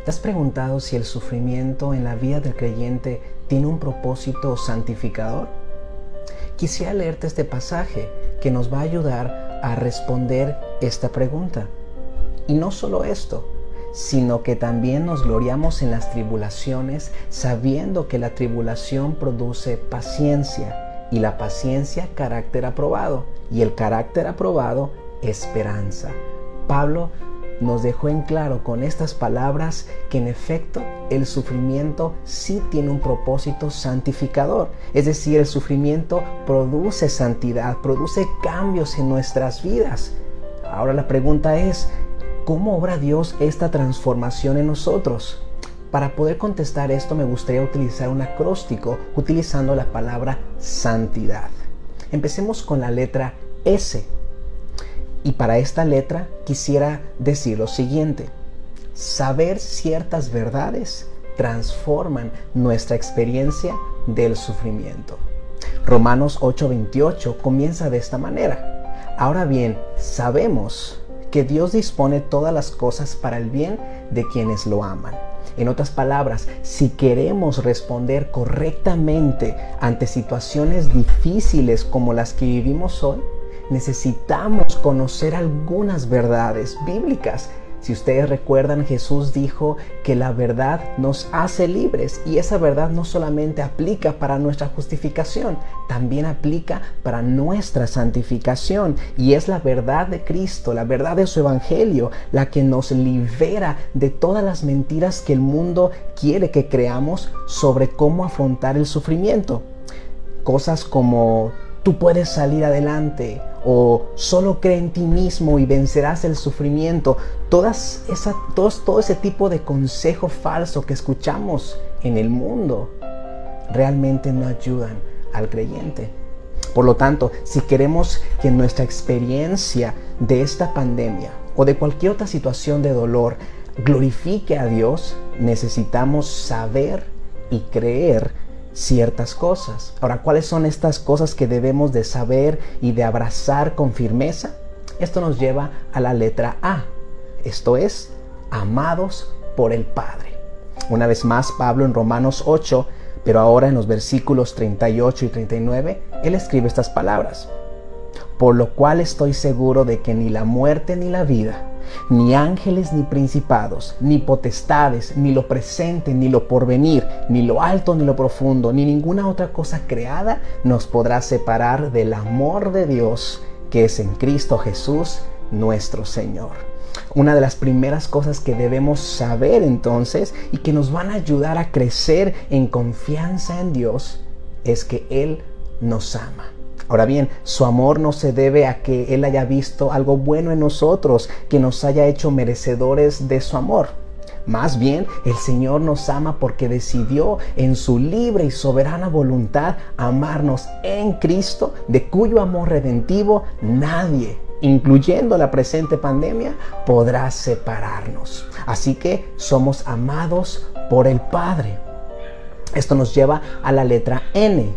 ¿Te has preguntado si el sufrimiento en la vida del creyente tiene un propósito santificador? Quisiera leerte este pasaje que nos va a ayudar a responder esta pregunta. Y no solo esto, sino que también nos gloriamos en las tribulaciones, sabiendo que la tribulación produce paciencia, y la paciencia carácter aprobado, y el carácter aprobado esperanza. Pablo nos dejó en claro con estas palabras que en efecto el sufrimiento sí tiene un propósito santificador. Es decir, el sufrimiento produce santidad, produce cambios en nuestras vidas. Ahora la pregunta es, ¿cómo obra Dios esta transformación en nosotros? Para poder contestar esto me gustaría utilizar un acróstico utilizando la palabra santidad. Empecemos con la letra S. Y para esta letra quisiera decir lo siguiente: saber ciertas verdades transforman nuestra experiencia del sufrimiento. Romanos 8:28 comienza de esta manera: ahora bien, sabemos que Dios dispone todas las cosas para el bien de quienes lo aman. En otras palabras, si queremos responder correctamente ante situaciones difíciles como las que vivimos hoy, necesitamos conocer algunas verdades bíblicas. Si ustedes recuerdan, Jesús dijo que la verdad nos hace libres, y esa verdad no solamente aplica para nuestra justificación, también aplica para nuestra santificación, y es la verdad de Cristo, la verdad de su evangelio, la que nos libera de todas las mentiras que el mundo quiere que creamos sobre cómo afrontar el sufrimiento. Cosas como tú puedes salir adelante, o solo cree en ti mismo y vencerás el sufrimiento. Todo ese tipo de consejo falso que escuchamos en el mundo realmente no ayudan al creyente. Por lo tanto, si queremos que nuestra experiencia de esta pandemia o de cualquier otra situación de dolor glorifique a Dios, necesitamos saber y creer ciertas cosas. Ahora, ¿cuáles son estas cosas que debemos de saber y de abrazar con firmeza? Esto nos lleva a la letra A. Esto es, amados por el Padre. Una vez más, Pablo en Romanos 8, pero ahora en los versículos 38 y 39, él escribe estas palabras: por lo cual estoy seguro de que ni la muerte ni la vida, ni ángeles ni principados, ni potestades, ni lo presente, ni lo porvenir, ni lo alto, ni lo profundo, ni ninguna otra cosa creada nos podrá separar del amor de Dios que es en Cristo Jesús, nuestro Señor. Una de las primeras cosas que debemos saber entonces y que nos van a ayudar a crecer en confianza en Dios es que Él nos ama. Ahora bien, su amor no se debe a que Él haya visto algo bueno en nosotros, que nos haya hecho merecedores de su amor. Más bien, el Señor nos ama porque decidió en su libre y soberana voluntad amarnos en Cristo, de cuyo amor redentivo nadie, incluyendo la presente pandemia, podrá separarnos. Así que somos amados por el Padre. Esto nos lleva a la letra N.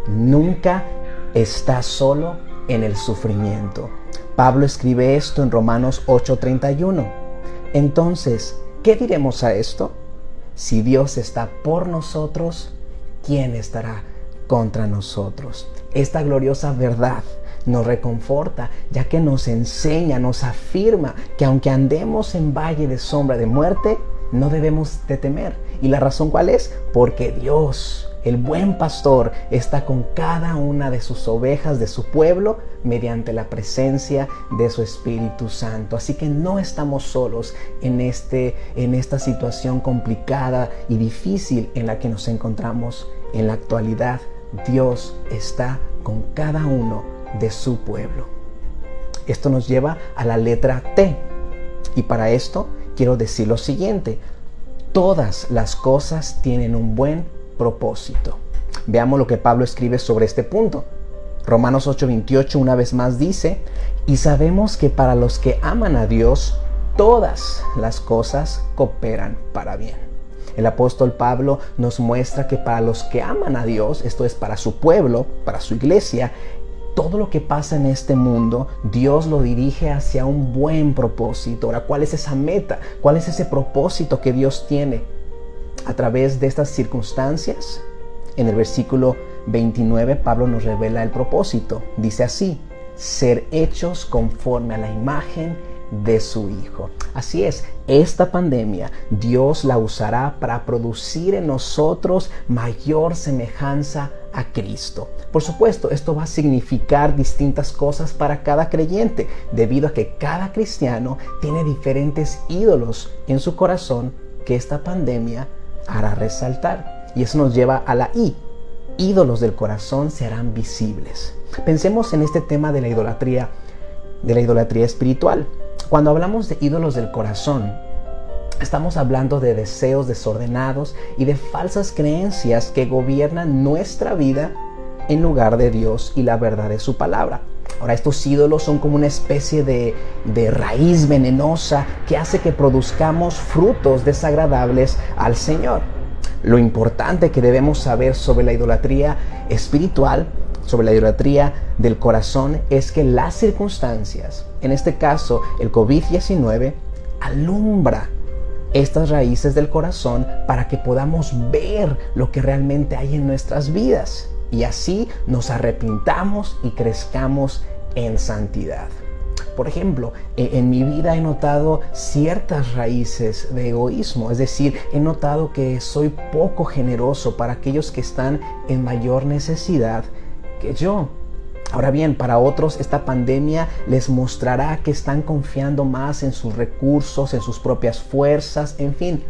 Nunca estás solo en el sufrimiento. Pablo escribe esto en Romanos 8:31. Entonces, ¿qué diremos a esto? Si Dios está por nosotros, ¿quién estará contra nosotros? Esta gloriosa verdad nos reconforta, ya que nos enseña, nos afirma que aunque andemos en valle de sombra de muerte, no debemos de temer. ¿Y la razón cuál es? Porque Dios, el buen pastor, está con cada una de sus ovejas, de su pueblo, mediante la presencia de su Espíritu Santo. Así que no estamos solos en esta situación complicada y difícil en la que nos encontramos en la actualidad. Dios está con cada uno de su pueblo. Esto nos lleva a la letra T. Y para esto quiero decir lo siguiente: todas las cosas tienen un buen propósito. Veamos lo que Pablo escribe sobre este punto. Romanos 8:28 una vez más dice: y sabemos que para los que aman a Dios, todas las cosas cooperan para bien. El apóstol Pablo nos muestra que para los que aman a Dios, esto es para su pueblo, para su iglesia, todo lo que pasa en este mundo, Dios lo dirige hacia un buen propósito. Ahora, ¿cuál es esa meta? ¿Cuál es ese propósito que Dios tiene a través de estas circunstancias? En el versículo 29, Pablo nos revela el propósito. Dice así: ser hechos conforme a la imagen de su Hijo. Así es, esta pandemia Dios la usará para producir en nosotros mayor semejanza a Cristo. Por supuesto, esto va a significar distintas cosas para cada creyente, debido a que cada cristiano tiene diferentes ídolos en su corazón que esta pandemia hará resaltar. Y eso nos lleva a la I. Ídolos del corazón se harán visibles. Pensemos en este tema de la idolatría espiritual. Cuando hablamos de ídolos del corazón, estamos hablando de deseos desordenados y de falsas creencias que gobiernan nuestra vida en lugar de Dios y la verdad de su palabra. Ahora, estos ídolos son como una especie de raíz venenosa que hace que produzcamos frutos desagradables al Señor. Lo importante que debemos saber sobre la idolatría espiritual, sobre la idolatría del corazón, es que las circunstancias, en este caso el COVID-19, alumbra estas raíces del corazón para que podamos ver lo que realmente hay en nuestras vidas y así nos arrepintamos y crezcamos en santidad. Por ejemplo, en mi vida he notado ciertas raíces de egoísmo, es decir, he notado que soy poco generoso para aquellos que están en mayor necesidad que yo. Ahora bien, para otros esta pandemia les mostrará que están confiando más en sus recursos, en sus propias fuerzas, en fin.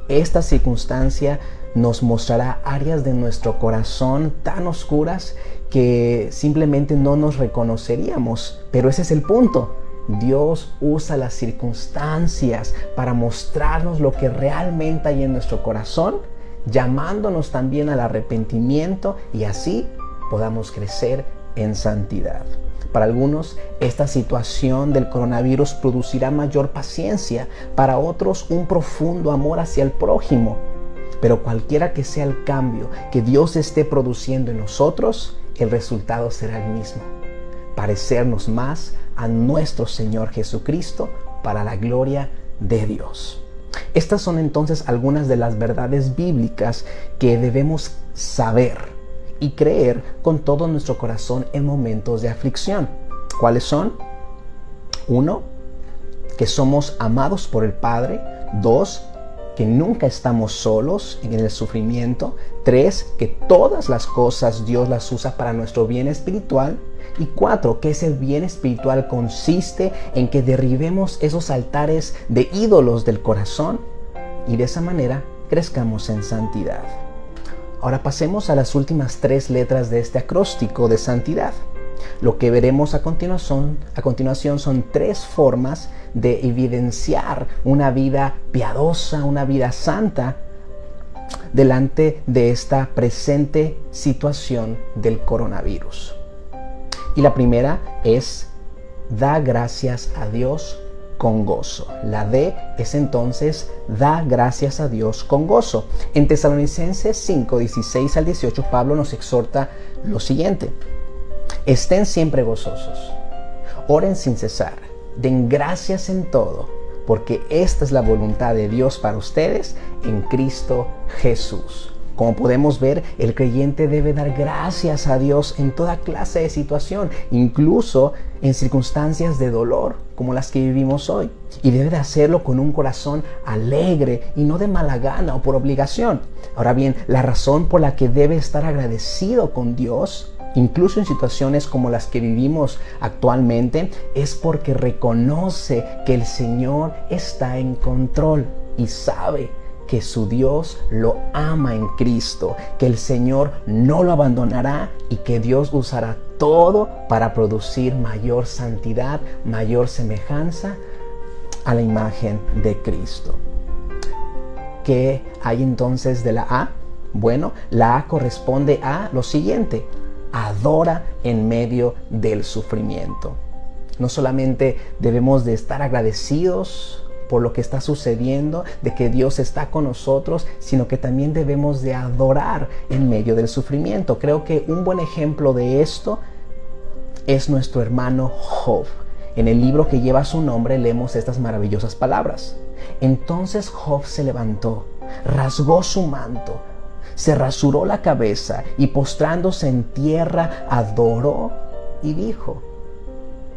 Esta circunstancia nos mostrará áreas de nuestro corazón tan oscuras que simplemente no nos reconoceríamos. Pero ese es el punto. Dios usa las circunstancias para mostrarnos lo que realmente hay en nuestro corazón, llamándonos también al arrepentimiento y así podamos crecer en santidad. Para algunos, esta situación del coronavirus producirá mayor paciencia, para otros un profundo amor hacia el prójimo. Pero cualquiera que sea el cambio que Dios esté produciendo en nosotros, el resultado será el mismo: parecernos más a nuestro Señor Jesucristo para la gloria de Dios. Estas son entonces algunas de las verdades bíblicas que debemos saber y creer con todo nuestro corazón en momentos de aflicción. ¿Cuáles son? 1, que somos amados por el Padre. 2, que nunca estamos solos en el sufrimiento. 3, que todas las cosas Dios las usa para nuestro bien espiritual. Y 4, que ese bien espiritual consiste en que derribemos esos altares de ídolos del corazón y de esa manera crezcamos en santidad. Ahora pasemos a las últimas 3 letras de este acróstico de santidad. Lo que veremos a continuación son 3 formas de evidenciar una vida piadosa, una vida santa, delante de esta presente situación del coronavirus. Y la primera es: da gracias a Dios con gozo. La D es entonces: da gracias a Dios con gozo. En Tesalonicenses 5, 16 al 18, Pablo nos exhorta lo siguiente: estén siempre gozosos, oren sin cesar, den gracias en todo, porque esta es la voluntad de Dios para ustedes en Cristo Jesús. Como podemos ver, el creyente debe dar gracias a Dios en toda clase de situación, incluso en circunstancias de dolor como las que vivimos hoy. Y debe de hacerlo con un corazón alegre y no de mala gana o por obligación. Ahora bien, la razón por la que debe estar agradecido con Dios, incluso en situaciones como las que vivimos actualmente, es porque reconoce que el Señor está en control y sabe que su Dios lo ama en Cristo, que el Señor no lo abandonará y que Dios usará todo para producir mayor santidad, mayor semejanza a la imagen de Cristo. ¿Qué hay entonces de la A? Bueno, la A corresponde a lo siguiente: adora en medio del sufrimiento. No solamente debemos de estar agradecidos por lo que está sucediendo, de que Dios está con nosotros, sino que también debemos de adorar en medio del sufrimiento. Creo que un buen ejemplo de esto es nuestro hermano Job. En el libro que lleva su nombre leemos estas maravillosas palabras. Entonces Job se levantó, rasgó su manto, se rasuró la cabeza y postrándose en tierra adoró y dijo: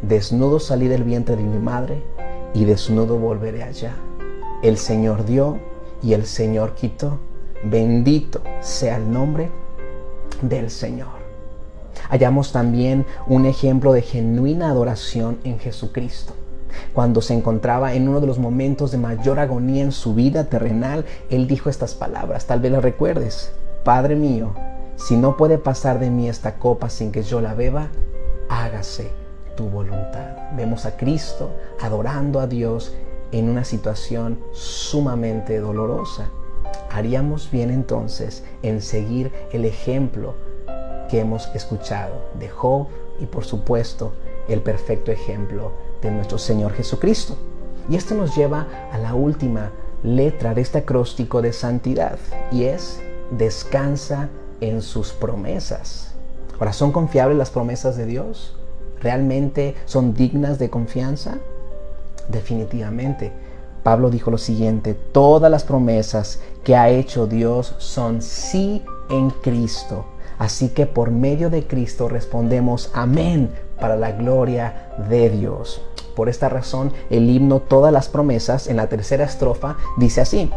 desnudo salí del vientre de mi madre y desnudo volveré allá. El Señor dio y el Señor quitó. Bendito sea el nombre del Señor. Hallamos también un ejemplo de genuina adoración en Jesucristo. Cuando se encontraba en uno de los momentos de mayor agonía en su vida terrenal, Él dijo estas palabras, tal vez las recuerdes: Padre mío, si no puede pasar de mí esta copa sin que yo la beba, hágase tu voluntad. Vemos a Cristo adorando a Dios en una situación sumamente dolorosa. Haríamos bien entonces en seguir el ejemplo que hemos escuchado de Job y por supuesto el perfecto ejemplo de nuestro Señor Jesucristo. Y esto nos lleva a la última letra de este acróstico de santidad, y es: descansa en sus promesas. Ahora, ¿son confiables las promesas de Dios? ¿Realmente son dignas de confianza? Definitivamente. Pablo dijo lo siguiente: todas las promesas que ha hecho Dios son sí en Cristo. Así que por medio de Cristo respondemos amén para la gloria de Dios. Por esta razón, el himno Todas las promesas, en la tercera estrofa, dice así: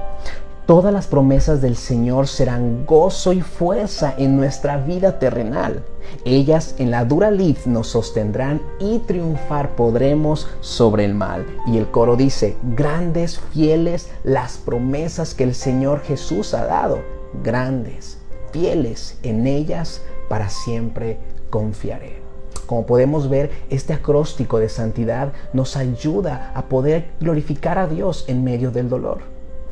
todas las promesas del Señor serán gozo y fuerza en nuestra vida terrenal. Ellas en la dura lid nos sostendrán y triunfar podremos sobre el mal. Y el coro dice: grandes, fieles las promesas que el Señor Jesús ha dado. Grandes, fieles, en ellas para siempre confiaré. Como podemos ver, este acróstico de santidad nos ayuda a poder glorificar a Dios en medio del dolor.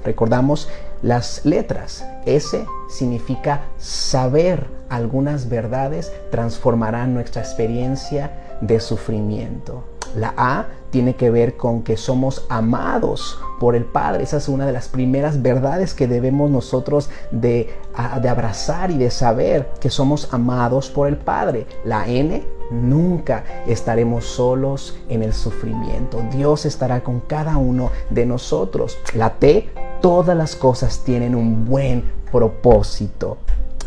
Recordamos las letras. S significa saber algunas verdades transformarán nuestra experiencia de sufrimiento. La A tiene que ver con que somos amados por el Padre. Esa es una de las primeras verdades que debemos nosotros de abrazar y de saber, que somos amados por el Padre. La N: nunca estaremos solos en el sufrimiento. Dios estará con cada uno de nosotros. La T: todas las cosas tienen un buen propósito.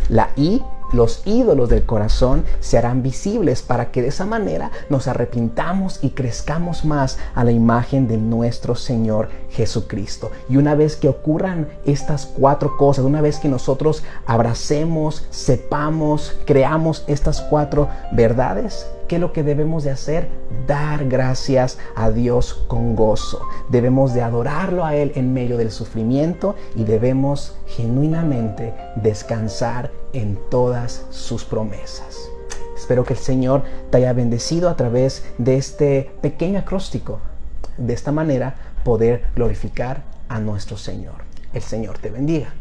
La I: los ídolos del corazón se harán visibles para que de esa manera nos arrepintamos y crezcamos más a la imagen de nuestro Señor Jesucristo. Y una vez que ocurran estas cuatro cosas, una vez que nosotros abracemos, sepamos, creamos estas cuatro verdades, ¿qué es lo que debemos de hacer? Dar gracias a Dios con gozo. Debemos de adorarlo a Él en medio del sufrimiento y debemos genuinamente descansar en todas sus promesas. Espero que el Señor te haya bendecido a través de este pequeño acróstico. De esta manera poder glorificar a nuestro Señor. El Señor te bendiga.